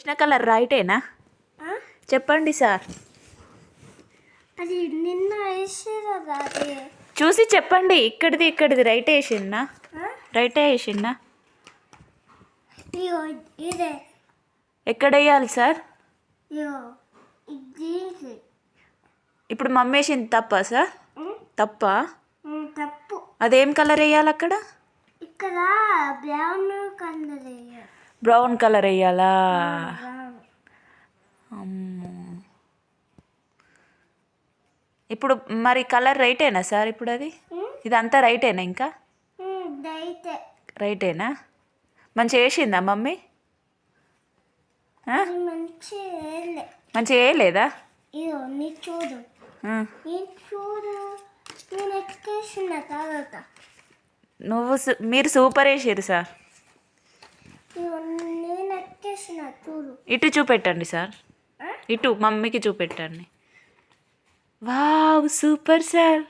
వేసిన కలర్ రైటేనా చెప్పండి సార్. అది నిన్న వేసేదా అది చూసి చెప్పండి. ఇక్కడిది రైట్ వేసిండా? రైటే వేసిండా? ఇగో ఇదే ఎక్కడ వేయాలి సార్? ఇగో ఇది ఇప్పుడు మమ్మీ వేసింది తప్పా సార్? తప్పా? తప్పు. అదేం కలర్ వేయాలి అక్కడ? ఇక్కడ బ్రౌన్ కలర్ వేయాలి. బ్రౌన్ కలర్ వేయాలా? అమ్మో. ఇప్పుడు మరి కలర్ రైటేనా సార్? ఇప్పుడు అది ఇదంతా రైటేనా? ఇంకా రైటేనా? మంచిగా వేసిందా మమ్మీ? మంచిగా వేయలేదా? చూడు చూడు నేను ఎక్కేసిన తర్వాత మీరు సూపర్ వేసారు సార్. నేను ఎక్కేసిన చూడు. ఇటు చూపెట్టండి సార్. ఇటు మమ్మీకి చూపెట్టండి. Wow super sir.